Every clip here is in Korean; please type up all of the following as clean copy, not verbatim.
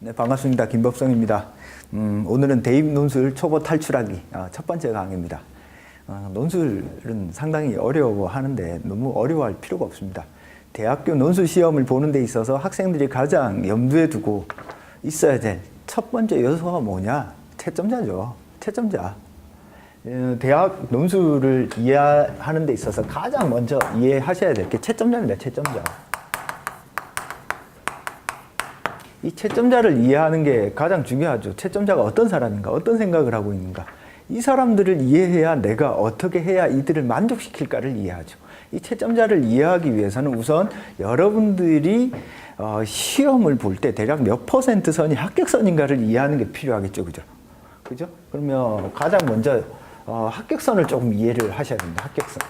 네, 반갑습니다. 김법성입니다. 오늘은 대입 논술 초보 탈출하기 첫 번째 강의입니다. 논술은 상당히 어려워하는데 너무 어려워할 필요가 없습니다. 대학교 논술 시험을 보는 데 있어서 학생들이 가장 염두에 두고 있어야 될 첫 번째 요소가 뭐냐? 채점자죠. 채점자. 대학 논술을 이해하는 데 있어서 가장 먼저 이해하셔야 될 게 채점자입니다. 채점자. 이 채점자를 이해하는 게 가장 중요하죠. 채점자가 어떤 사람인가, 어떤 생각을 하고 있는가. 이 사람들을 이해해야 내가 어떻게 해야 이들을 만족시킬까를 이해하죠. 이 채점자를 이해하기 위해서는 우선 여러분들이 시험을 볼 때 대략 몇 % 선이 합격선인가를 이해하는 게 필요하겠죠. 그죠? 그죠? 그러면 가장 먼저 합격선을 조금 이해를 하셔야 됩니다. 합격선.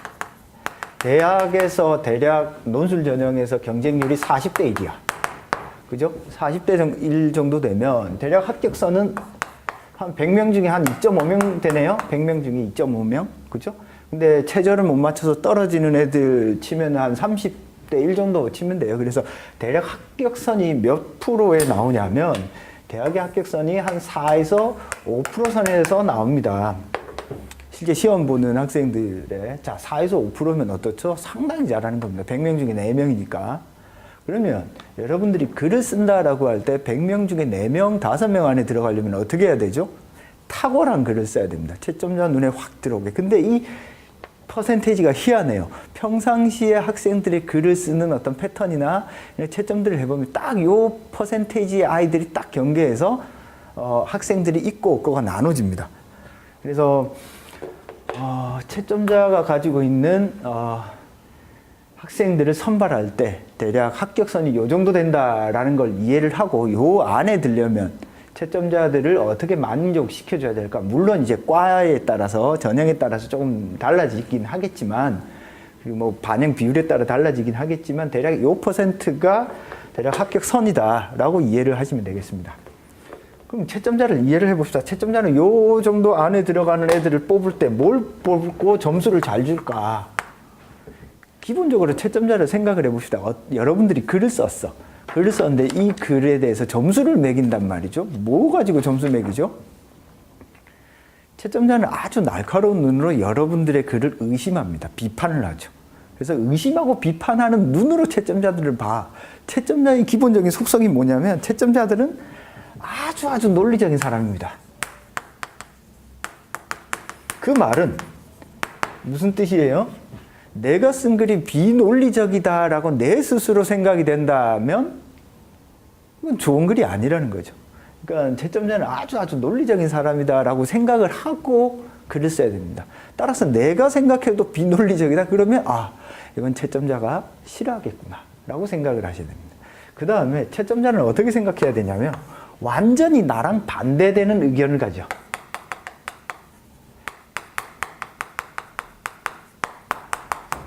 대학에서 대략 논술 전형에서 경쟁률이 40대 1이야. 그죠? 40대 1 정도 되면 대략 합격선은 한 100명 중에 한 2.5명 되네요. 100명 중에 2.5명. 그죠? 근데 최저를 못 맞춰서 떨어지는 애들 치면 한 30대 1 정도 치면 돼요. 그래서 대략 합격선이 몇 프로에 나오냐면 대학의 합격선이 한 4에서 5% 선에서 나옵니다. 실제 시험 보는 학생들의 4에서 5%면 어떻죠? 상당히 잘하는 겁니다. 100명 중에 4명이니까. 그러면 여러분들이 글을 쓴다라고 할 때 100명 중에 4명, 5명 안에 들어가려면 어떻게 해야 되죠? 탁월한 글을 써야 됩니다. 채점자 눈에 확 들어오게. 근데 이 퍼센테이지가 희한해요. 평상시에 학생들이 글을 쓰는 어떤 패턴이나 채점들을 해보면 딱 요 퍼센테이지의 아이들이 딱 경계해서 학생들이 있고 없고가 나눠집니다. 그래서 채점자가 가지고 있는 학생들을 선발할 때 대략 합격선이 요 정도 된다라는 걸 이해를 하고 요 안에 들려면 채점자들을 어떻게 만족시켜줘야 될까? 물론 이제 과에 따라서 전형에 따라서 조금 달라지긴 하겠지만 그리고 뭐 반영 비율에 따라 달라지긴 하겠지만 대략 요 퍼센트가 대략 합격선이다라고 이해를 하시면 되겠습니다. 그럼 채점자를 이해를 해봅시다. 채점자는 요 정도 안에 들어가는 애들을 뽑을 때 뭘 뽑고 점수를 잘 줄까? 기본적으로 채점자를 생각을 해봅시다. 여러분들이 글을 썼어. 글을 썼는데 이 글에 대해서 점수를 매긴단 말이죠. 뭐 가지고 점수 매기죠? 채점자는 아주 날카로운 눈으로 여러분들의 글을 의심합니다. 비판을 하죠. 그래서 의심하고 비판하는 눈으로 채점자들을 봐. 채점자의 기본적인 속성이 뭐냐면 채점자들은 아주 논리적인 사람입니다. 그 말은 무슨 뜻이에요? 내가 쓴 글이 비논리적이다라고 내 스스로 생각이 된다면 그건 좋은 글이 아니라는 거죠. 그러니까 채점자는 아주 논리적인 사람이다라고 생각을 하고 글을 써야 됩니다. 따라서 내가 생각해도 비논리적이다 그러면 이건 채점자가 싫어하겠구나 라고 생각을 하셔야 됩니다. 그 다음에 채점자는 어떻게 생각해야 되냐면 완전히 나랑 반대되는 의견을 가져.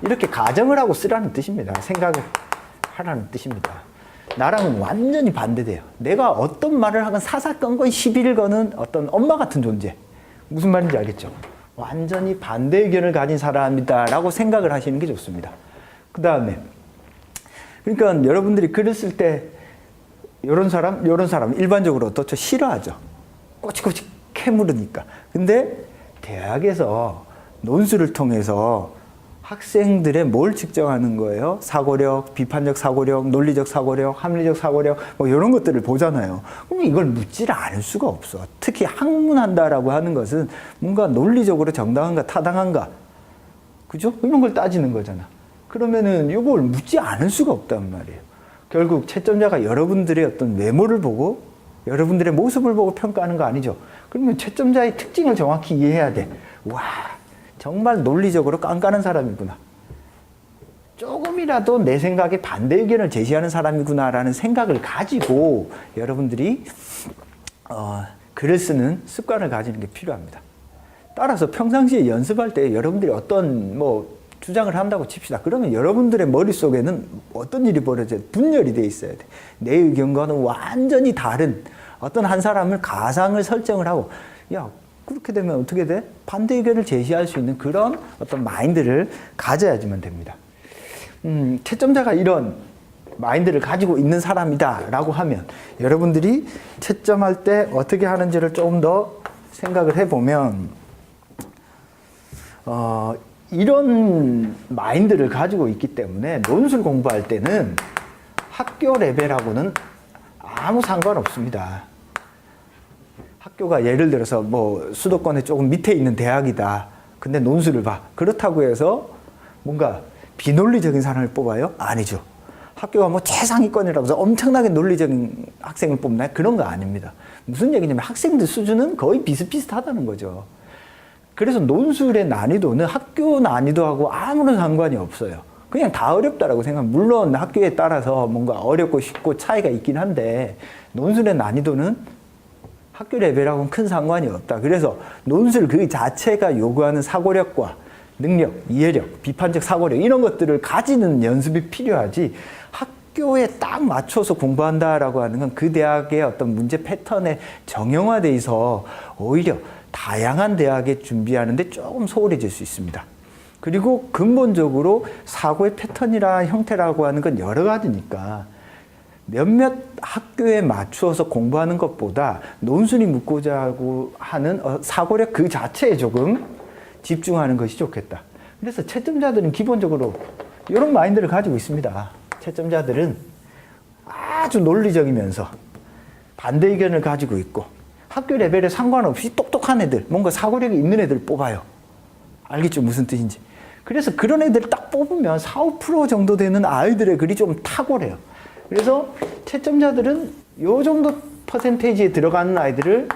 이렇게 가정을 하고 쓰라는 뜻입니다. 생각을 하라는 뜻입니다. 나랑은 완전히 반대돼요. 내가 어떤 말을 하건 사사건건 시비를 거는 어떤 엄마 같은 존재. 무슨 말인지 알겠죠? 완전히 반대 의견을 가진 사람이다 라고 생각을 하시는 게 좋습니다. 그 다음에 그러니까 여러분들이 글을 쓸 때 요런 사람 일반적으로 어떻죠? 싫어하죠. 꼬치꼬치 캐물으니까. 근데 대학에서 논술을 통해서 학생들의 뭘 측정하는 거예요? 사고력, 비판적 사고력, 논리적 사고력, 합리적 사고력 뭐 이런 것들을 보잖아요. 그럼 이걸 묻지를 않을 수가 없어. 특히 학문한다라고 하는 것은 뭔가 논리적으로 정당한가 타당한가 그죠? 이런 걸 따지는 거잖아. 그러면은 이걸 묻지 않을 수가 없단 말이에요. 결국 채점자가 여러분들의 어떤 외모를 보고 여러분들의 모습을 보고 평가하는 거 아니죠. 그러면 채점자의 특징을 정확히 이해해야 돼. 와, 정말 논리적으로 깐깐한 사람이구나. 조금이라도 내 생각에 반대 의견을 제시하는 사람이구나라는 생각을 가지고 여러분들이 글을 쓰는 습관을 가지는 게 필요합니다. 따라서 평상시에 연습할 때 여러분들이 어떤 주장을 한다고 칩시다. 그러면 여러분들의 머릿속에는 어떤 일이 벌어져요? 분열이 돼 있어야 돼. 내 의견과는 완전히 다른 어떤 한 사람을 가상을 설정을 하고 그렇게 되면 어떻게 돼? 반대 의견을 제시할 수 있는 그런 어떤 마인드를 가져야지만 됩니다. 채점자가 이런 마인드를 가지고 있는 사람이다라고 하면 여러분들이 채점할 때 어떻게 하는지를 조금 더 생각을 해보면 이런 마인드를 가지고 있기 때문에 논술 공부할 때는 학교 레벨하고는 아무 상관없습니다. 학교가 예를 들어서 뭐 수도권에 조금 밑에 있는 대학이다. 근데 논술을 봐. 그렇다고 해서 뭔가 비논리적인 사람을 뽑아요? 아니죠. 학교가 뭐 최상위권이라고 해서 엄청나게 논리적인 학생을 뽑나요? 그런 거 아닙니다. 무슨 얘기냐면 학생들 수준은 거의 비슷비슷하다는 거죠. 그래서 논술의 난이도는 학교 난이도하고 아무런 상관이 없어요. 그냥 다 어렵다라고 생각합니다. 물론 학교에 따라서 뭔가 어렵고 쉽고 차이가 있긴 한데 논술의 난이도는 학교 레벨하고는 큰 상관이 없다. 그래서 논술 그 자체가 요구하는 사고력과 능력, 이해력, 비판적 사고력 이런 것들을 가지는 연습이 필요하지 학교에 딱 맞춰서 공부한다라고 하는 건 그 대학의 어떤 문제 패턴에 정형화돼 있어 오히려 다양한 대학에 준비하는데 조금 소홀해질 수 있습니다. 그리고 근본적으로 사고의 패턴이나 형태라고 하는 건 여러 가지니까 몇몇 학교에 맞추어서 공부하는 것보다 논술이 묻고자 하는 사고력 그 자체에 조금 집중하는 것이 좋겠다. 그래서 채점자들은 기본적으로 이런 마인드를 가지고 있습니다. 채점자들은 아주 논리적이면서 반대 의견을 가지고 있고 학교 레벨에 상관없이 똑똑한 애들, 뭔가 사고력이 있는 애들 뽑아요. 알겠죠? 무슨 뜻인지. 그래서 그런 애들 딱 뽑으면 4, 5% 정도 되는 아이들의 글이 좀 탁월해요. 그래서 채점자들은 요 정도 퍼센테이지에 들어가는 아이들을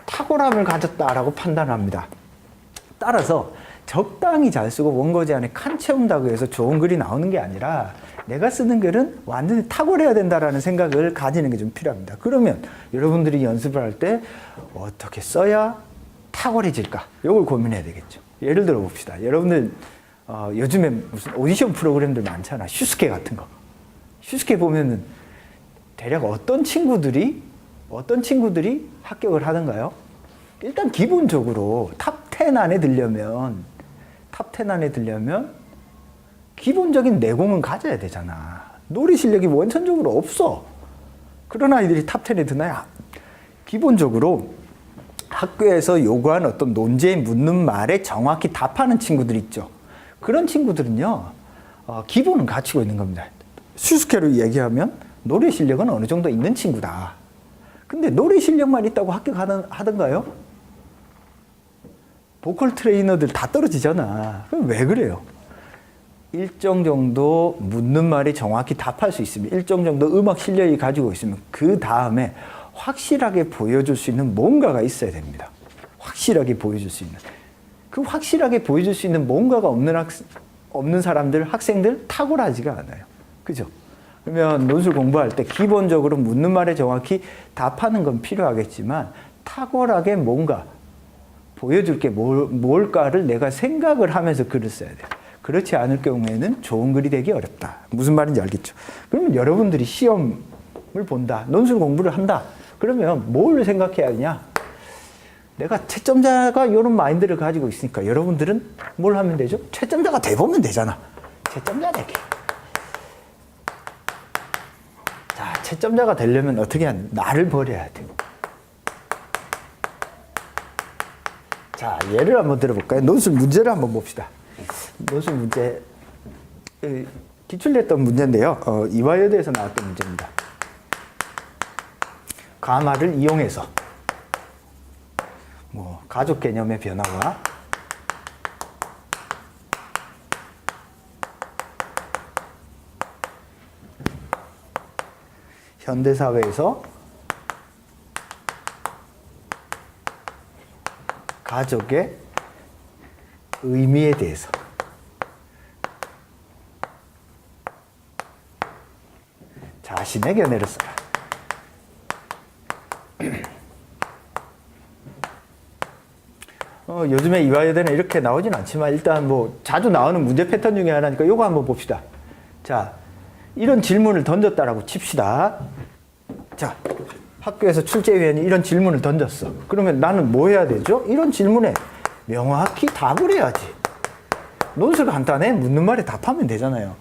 탁월함을 가졌다라고 판단합니다. 따라서 적당히 잘 쓰고 원고지 안에 칸 채운다고 해서 좋은 글이 나오는 게 아니라 내가 쓰는 글은 완전히 탁월해야 된다라는 생각을 가지는 게 좀 필요합니다. 그러면 여러분들이 연습을 할 때 어떻게 써야 탁월해질까? 이걸 고민해야 되겠죠. 예를 들어 봅시다. 여러분들 요즘에 무슨 오디션 프로그램들 많잖아. 슈스케 같은 거. 슈스케 보면은 대략 어떤 친구들이 합격을 하던가요? 일단 기본적으로 탑10 안에 들려면 기본적인 내공은 가져야 되잖아. 놀이 실력이 원천적으로 없어. 그런 아이들이 탑10에 드나요? 기본적으로 학교에서 요구한 어떤 논제에 묻는 말에 정확히 답하는 친구들 있죠. 그런 친구들은요, 기본은 갖추고 있는 겁니다. 슈스케로 얘기하면 노래 실력은 어느 정도 있는 친구다. 근데 노래 실력만 있다고 합격하던가요? 보컬 트레이너들 다 떨어지잖아. 그럼 왜 그래요? 일정 정도 묻는 말이 정확히 답할 수 있으면, 일정 정도 음악 실력이 가지고 있으면 그 다음에 확실하게 보여줄 수 있는 뭔가가 있어야 됩니다. 확실하게 보여줄 수 있는. 그 확실하게 보여줄 수 있는 뭔가가 없는 사람들, 학생들 탁월하지가 않아요. 그죠? 그러면 논술 공부할 때 기본적으로 묻는 말에 정확히 답하는 건 필요하겠지만 탁월하게 뭔가 보여줄 게 뭘까를 내가 생각을 하면서 글을 써야 돼요. 그렇지 않을 경우에는 좋은 글이 되기 어렵다. 무슨 말인지 알겠죠? 그러면 여러분들이 시험을 본다. 논술 공부를 한다. 그러면 뭘 생각해야 하냐? 내가 채점자가 이런 마인드를 가지고 있으니까 여러분들은 뭘 하면 되죠? 채점자가 돼보면 되잖아. 채점자 되기. 자, 채점자가 되려면 어떻게 하냐? 나를 버려야 돼. 자, 예를 한번 들어볼까요? 논술 문제를 한번 봅시다. 논술 문제, 기출냈던 문제인데요. 이화여대에서 나왔던 문제입니다. 가마를 이용해서 가족 개념의 변화와 현대사회에서 가족의 의미에 대해서 자신의 견해를 써라. 요즘에 이화여대는 이렇게 나오진 않지만 일단 자주 나오는 문제 패턴 중에 하나니까 요거 한번 봅시다. 자, 이런 질문을 던졌다라고 칩시다. 자, 학교에서 출제위원이 이런 질문을 던졌어. 그러면 나는 뭐 해야 되죠? 이런 질문에 명확히 답을 해야지. 논술 간단해. 묻는 말에 답하면 되잖아요.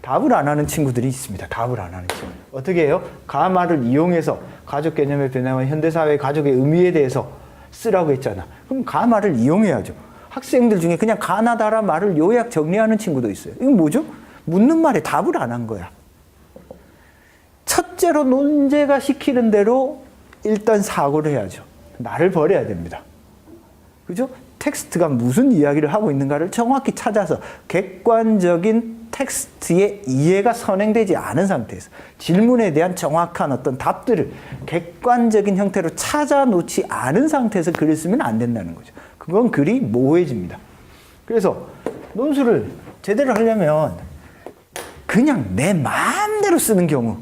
답을 안 하는 친구들이 있습니다. 답을 안 하는 친구. 어떻게 해요? 가마를 이용해서 가족 개념의 변화와 현대사회의 가족의 의미에 대해서 쓰라고 했잖아. 그럼 가마를 이용해야죠. 학생들 중에 그냥 가나다라 말을 요약 정리하는 친구도 있어요. 이건 뭐죠? 묻는 말에 답을 안 한 거야. 첫째로 논제가 시키는 대로 일단 사고를 해야죠. 나를 버려야 됩니다. 그죠? 텍스트가 무슨 이야기를 하고 있는가를 정확히 찾아서 객관적인 텍스트의 이해가 선행되지 않은 상태에서 질문에 대한 정확한 어떤 답들을 객관적인 형태로 찾아놓지 않은 상태에서 글을 쓰면 안 된다는 거죠. 그건 글이 모호해집니다. 그래서 논술을 제대로 하려면 그냥 내 마음대로 쓰는 경우,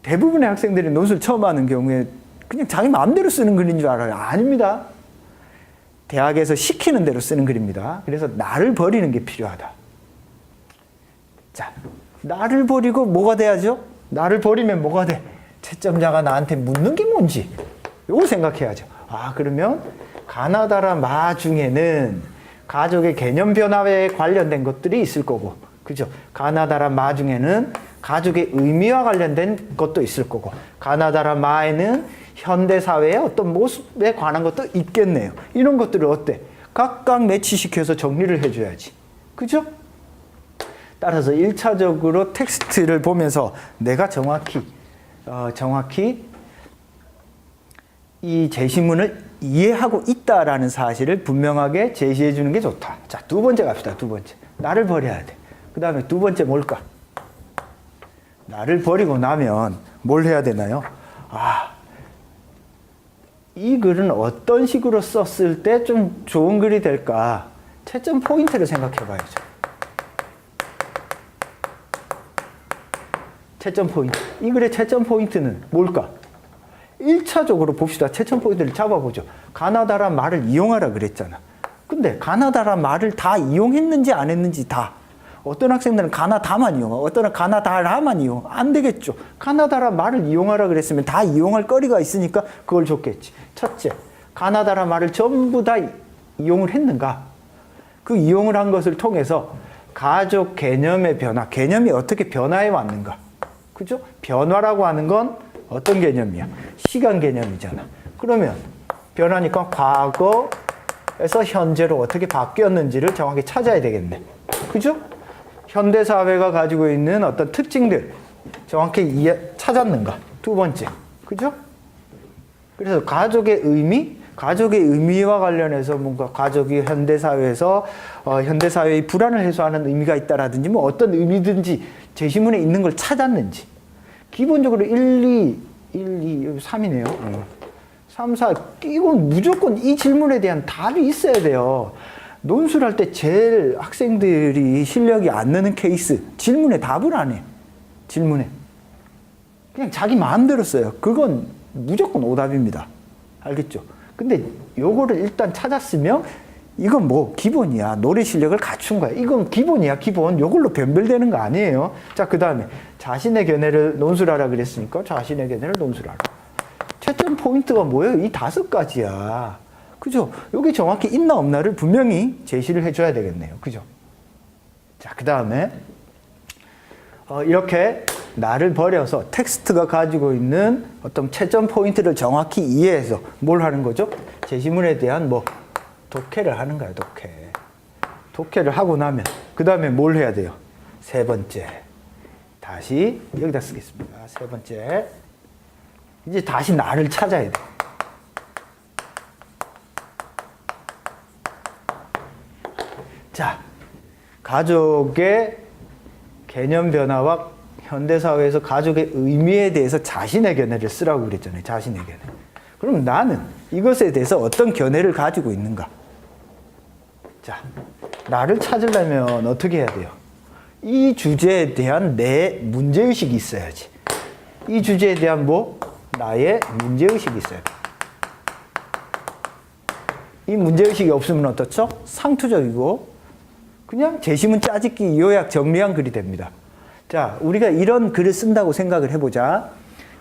대부분의 학생들이 논술 처음 하는 경우에 그냥 자기 마음대로 쓰는 글인 줄 알아요. 아닙니다. 대학에서 시키는 대로 쓰는 글입니다. 그래서 나를 버리는 게 필요하다. 자, 나를 버리고 뭐가 돼야죠? 나를 버리면 뭐가 돼? 채점자가 나한테 묻는 게 뭔지 이거 생각해야죠. 아, 그러면 가나다라 마 중에는 가족의 개념 변화에 관련된 것들이 있을 거고, 그죠? 가나다라 마 중에는 가족의 의미와 관련된 것도 있을 거고, 가나다라 마에는 현대사회의 어떤 모습에 관한 것도 있겠네요. 이런 것들을 어때? 각각 매치시켜서 정리를 해줘야지. 그죠? 따라서 1차적으로 텍스트를 보면서 내가 정확히 이 제시문을 이해하고 있다라는 사실을 분명하게 제시해 주는 게 좋다. 자, 두 번째 갑시다. 두 번째. 나를 버려야 돼. 그 다음에 두 번째 뭘까? 나를 버리고 나면 뭘 해야 되나요? 아, 이 글은 어떤 식으로 썼을 때 좀 좋은 글이 될까? 채점 포인트를 생각해 봐야죠. 채점 포인트. 이 글의 채점 포인트는 뭘까? 1차적으로 봅시다. 채점 포인트를 잡아보죠. 가나다라 말을 이용하라 그랬잖아. 근데 가나다라 말을 다 이용했는지 안 했는지 다. 어떤 학생들은 가나다만 이용하고 어떤 가나다라만 이용. 안 되겠죠. 가나다라 말을 이용하라 그랬으면 다 이용할 거리가 있으니까 그걸 줬겠지. 첫째, 가나다라 말을 전부 다 이용을 했는가? 그 이용을 한 것을 통해서 가족 개념의 변화, 개념이 어떻게 변화해 왔는가? 그죠? 변화라고 하는 건 어떤 개념이야? 시간 개념이잖아. 그러면 변화니까 과거에서 현재로 어떻게 바뀌었는지를 정확히 찾아야 되겠네. 그죠? 현대사회가 가지고 있는 어떤 특징들 정확히 찾았는가? 두 번째. 그죠? 그래서 가족의 의미와 관련해서 뭔가 가족이 현대사회에서 현대사회의 불안을 해소하는 의미가 있다라든지 뭐 어떤 의미든지 제시문에 있는 걸 찾았는지. 기본적으로 1, 2, 3이네요. 3, 4. 이건 무조건 이 질문에 대한 답이 있어야 돼요. 논술할 때 제일 학생들이 실력이 안 느는 케이스, 질문에 답을 안 해. 질문에. 그냥 자기 마음대로 써요. 그건 무조건 오답입니다. 알겠죠? 근데 요거를 일단 찾았으면 이건 뭐 기본이야. 노래 실력을 갖춘 거야. 이건 기본이야. 기본. 요걸로 변별되는 거 아니에요. 자, 그 다음에 자신의 견해를 논술하라 그랬으니까 자신의 견해를 논술하라. 채점 포인트가 뭐예요? 이 5가지야. 그죠? 여기 정확히 있나 없나를 분명히 제시를 해줘야 되겠네요. 그죠? 자, 그 다음에 이렇게 나를 버려서 텍스트가 가지고 있는 어떤 채점 포인트를 정확히 이해해서 뭘 하는 거죠? 제시문에 대한 뭐 독해를 하는 거야. 독해를 하고 나면 그 다음에 뭘 해야 돼요? 세 번째. 다시 여기다 쓰겠습니다. 세 번째. 이제 다시 나를 찾아야 돼. 자, 가족의 개념 변화와 현대사회에서 가족의 의미에 대해서 자신의 견해를 쓰라고 그랬잖아요. 자신의 견해. 그럼 나는 이것에 대해서 어떤 견해를 가지고 있는가? 자, 나를 찾으려면 어떻게 해야 돼요? 이 주제에 대한 내 문제의식이 있어야지. 이 주제에 대한 뭐? 나의 문제의식이 있어야 돼. 이 문제의식이 없으면 어떻죠? 상투적이고 그냥 제시문 짜집기 요약 정리한 글이 됩니다. 자, 우리가 이런 글을 쓴다고 생각을 해보자.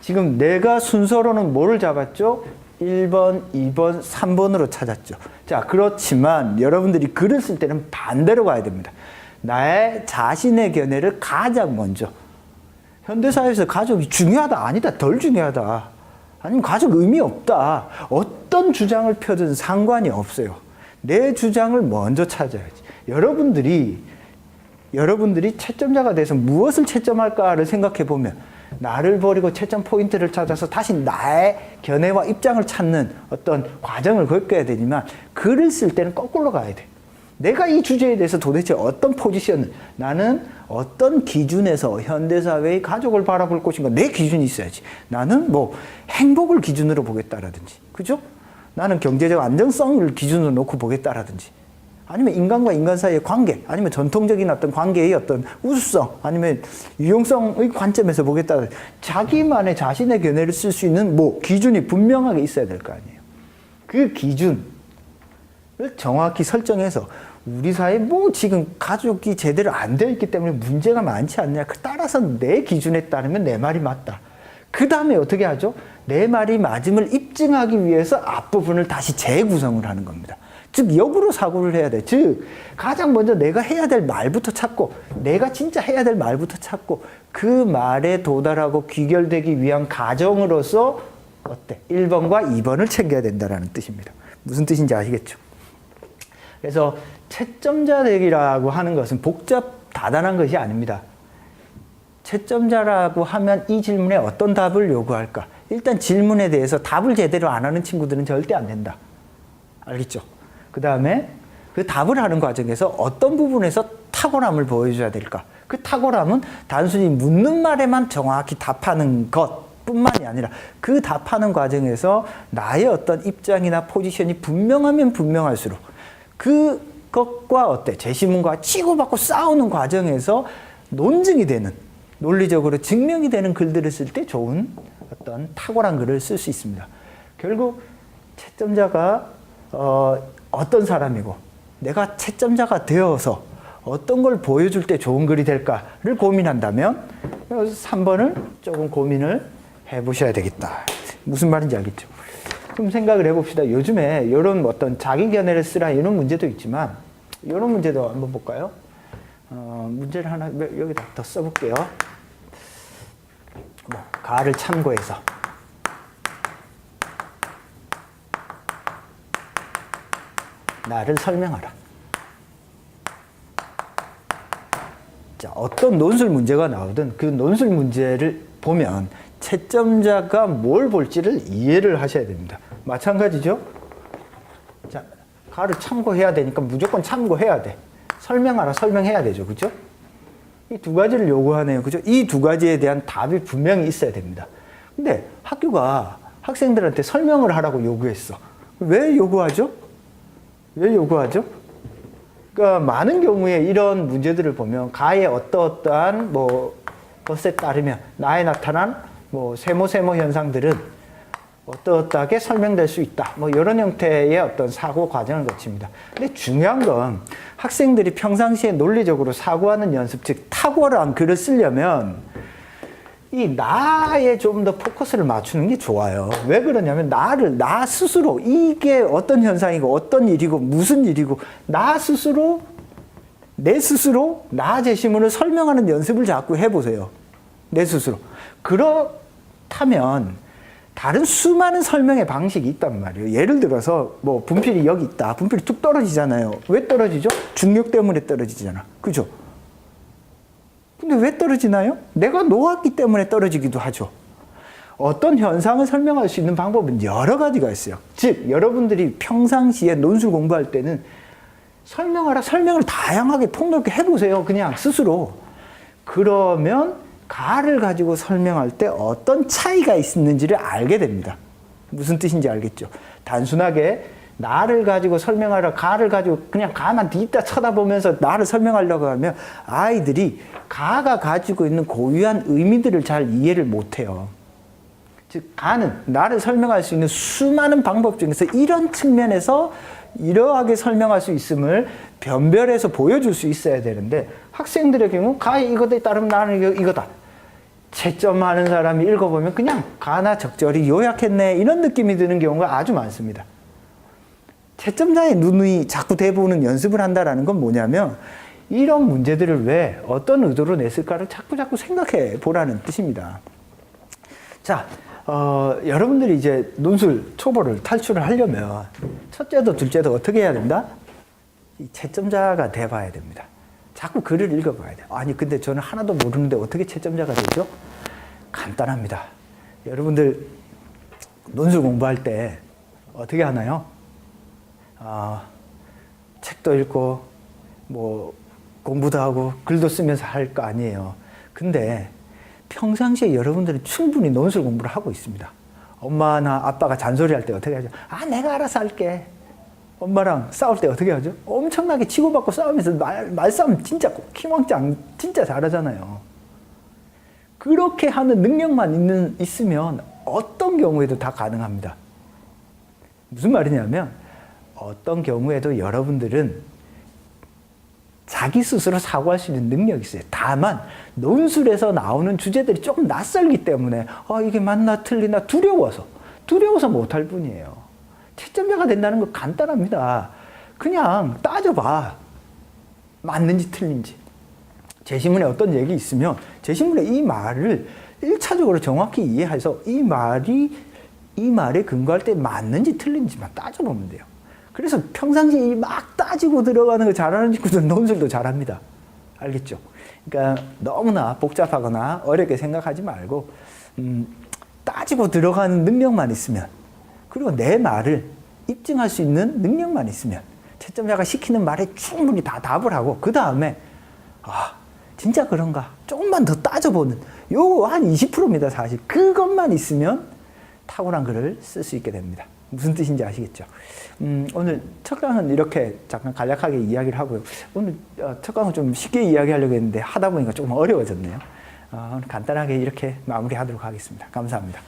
지금 내가 순서로는 뭐를 잡았죠? 1번, 2번, 3번으로 찾았죠. 자, 그렇지만 여러분들이 글을 쓸 때는 반대로 가야 됩니다. 나의 자신의 견해를 가장 먼저. 현대사회에서 가족이 중요하다, 아니다, 덜 중요하다. 아니면 가족 의미 없다. 어떤 주장을 펴든 상관이 없어요. 내 주장을 먼저 찾아야지. 여러분들이 채점자가 돼서 무엇을 채점할까를 생각해 보면 나를 버리고 채점 포인트를 찾아서 다시 나의 견해와 입장을 찾는 어떤 과정을 겪어야 되지만 글을 쓸 때는 거꾸로 가야 돼. 내가 이 주제에 대해서 도대체 어떤 포지션을, 나는 어떤 기준에서 현대사회의 가족을 바라볼 것인가, 내 기준이 있어야지. 나는 뭐 행복을 기준으로 보겠다라든지, 그죠? 나는 경제적 안정성을 기준으로 놓고 보겠다라든지, 아니면 인간과 인간 사이의 관계, 아니면 전통적인 어떤 관계의 어떤 우수성, 아니면 유용성의 관점에서 보겠다. 자기만의 자신의 견해를 쓸 수 있는 뭐 기준이 분명하게 있어야 될 거 아니에요. 그 기준을 정확히 설정해서 우리 사회에 뭐 지금 가족이 제대로 안 되어 있기 때문에 문제가 많지 않냐. 따라서 내 기준에 따르면 내 말이 맞다. 그 다음에 어떻게 하죠? 내 말이 맞음을 입증하기 위해서 앞부분을 다시 재구성을 하는 겁니다. 즉 역으로 사고를 해야 돼. 즉 가장 먼저 내가 해야 될 말부터 찾고, 내가 진짜 해야 될 말부터 찾고, 그 말에 도달하고 귀결되기 위한 과정으로서 어때? 1번과 2번을 챙겨야 된다는 뜻입니다. 무슨 뜻인지 아시겠죠? 그래서 채점자 되기라고 하는 것은 다단한 것이 아닙니다. 채점자라고 하면 이 질문에 어떤 답을 요구할까? 일단 질문에 대해서 답을 제대로 안 하는 친구들은 절대 안 된다. 알겠죠? 그 다음에 그 답을 하는 과정에서 어떤 부분에서 탁월함을 보여줘야 될까? 그 탁월함은 단순히 묻는 말에만 정확히 답하는 것뿐만이 아니라 그 답하는 과정에서 나의 어떤 입장이나 포지션이 분명하면 분명할수록 그것과 제시문과 치고받고 싸우는 과정에서 논증이 되는, 논리적으로 증명이 되는 글들을 쓸 때 좋은 어떤 탁월한 글을 쓸 수 있습니다. 결국 채점자가 어떤 사람이고 내가 채점자가 되어서 어떤 걸 보여줄 때 좋은 글이 될까를 고민한다면 3번을 조금 고민을 해보셔야 되겠다. 무슨 말인지 알겠죠? 좀 생각을 해봅시다. 요즘에 이런 어떤 자기 견해를 쓰라 이런 문제도 있지만 이런 문제도 한번 볼까요? 문제를 하나 여기다 더 써볼게요. 가를 참고해서 나를 설명하라. 자, 어떤 논술 문제가 나오든 그 논술 문제를 보면 채점자가 뭘 볼지를 이해를 하셔야 됩니다. 마찬가지죠. 자, 가를 참고해야 되니까 무조건 참고해야 돼. 설명하라, 설명해야 되죠. 그죠? 이 두 가지를 요구하네요. 그죠? 이 두 가지에 대한 답이 분명히 있어야 됩니다. 근데 학교가 학생들한테 설명을 하라고 요구했어. 왜 요구하죠? 왜 요구하죠? 그러니까 많은 경우에 이런 문제들을 보면 가의 어떠한 것에 따르면 나에 나타난 세모 현상들은 어떠하게 설명될 수 있다. 이런 형태의 어떤 사고 과정을 거칩니다. 근데 중요한 건 학생들이 평상시에 논리적으로 사고하는 연습, 즉 탁월한 글을 쓰려면 이 나에 좀 더 포커스를 맞추는 게 좋아요. 왜 그러냐면 나 스스로 이게 어떤 현상이고 어떤 일이고 무슨 일이고 내 스스로 나 제시문을 설명하는 연습을 자꾸 해보세요. 내 스스로. 그렇다면 다른 수많은 설명의 방식이 있단 말이에요. 예를 들어서 분필이 여기 있다. 분필이 툭 떨어지잖아요. 왜 떨어지죠? 중력 때문에 떨어지잖아. 그죠? 근데 왜 떨어지나요? 내가 놓았기 때문에 떨어지기도 하죠. 어떤 현상을 설명할 수 있는 방법은 여러 가지가 있어요. 즉, 여러분들이 평상시에 논술 공부할 때는 설명을 다양하게 폭넓게 해보세요. 그냥 스스로. 그러면 가를 가지고 설명할 때 어떤 차이가 있는지를 알게 됩니다. 무슨 뜻인지 알겠죠? 단순하게 나를 가지고 설명하라, 가를 가지고 그냥 가만 있다 쳐다보면서 나를 설명하려고 하면 아이들이 가가 가지고 있는 고유한 의미들을 잘 이해를 못해요. 즉, 가는 나를 설명할 수 있는 수많은 방법 중에서 이런 측면에서 이러하게 설명할 수 있음을 변별해서 보여줄 수 있어야 되는데 학생들의 경우 가의 이거에 따르면 나는 이거다. 채점하는 사람이 읽어보면 그냥 가나 적절히 요약했네 이런 느낌이 드는 경우가 아주 많습니다. 채점자의 눈이 자꾸 대보는 연습을 한다는 건 뭐냐면 이런 문제들을 왜 어떤 의도로 냈을까를 자꾸 생각해 보라는 뜻입니다. 자, 여러분들이 이제 논술 초보를 탈출을 하려면 첫째도 둘째도 어떻게 해야 된다? 이 채점자가 돼봐야 됩니다. 자꾸 글을 읽어봐야 돼요. 아니 근데 저는 하나도 모르는데 어떻게 채점자가 되죠? 간단합니다. 여러분들 논술 공부할 때 어떻게 하나요? 책도 읽고 뭐 공부도 하고 글도 쓰면서 할 거 아니에요. 근데 평상시에 여러분들은 충분히 논술 공부를 하고 있습니다. 엄마나 아빠가 잔소리할 때 어떻게 하죠? 내가 알아서 할게. 엄마랑 싸울 때 어떻게 하죠? 엄청나게 치고받고 싸우면서 말싸움 진짜 킹왕짱 진짜 잘하잖아요. 그렇게 하는 능력만 있으면 어떤 경우에도 다 가능합니다. 무슨 말이냐면 어떤 경우에도 여러분들은 자기 스스로 사고할 수 있는 능력이 있어요. 다만 논술에서 나오는 주제들이 조금 낯설기 때문에 이게 맞나 틀리나 두려워서 못할 뿐이에요. 채점자가 된다는 거 간단합니다. 그냥 따져봐. 맞는지 틀린지. 제시문에 어떤 얘기 있으면 제시문에 이 말을 1차적으로 정확히 이해해서 이 말에 근거할 때 맞는지 틀린지만 따져보면 돼요. 그래서 평상시에 막 따지고 들어가는 거 잘하는 친구들은 논술도 잘합니다. 알겠죠? 그러니까 너무나 복잡하거나 어렵게 생각하지 말고 따지고 들어가는 능력만 있으면, 그리고 내 말을 입증할 수 있는 능력만 있으면 채점자가 시키는 말에 충분히 다 답을 하고 그 다음에 진짜 그런가 조금만 더 따져보는 요거 한 20%입니다. 사실 그것만 있으면 탁월한 글을 쓸 수 있게 됩니다. 무슨 뜻인지 아시겠죠? 오늘 첫 강은 이렇게 잠깐 간략하게 이야기를 하고요. 오늘 첫 강은 좀 쉽게 이야기하려고 했는데 하다 보니까 조금 어려워졌네요. 간단하게 이렇게 마무리하도록 하겠습니다. 감사합니다.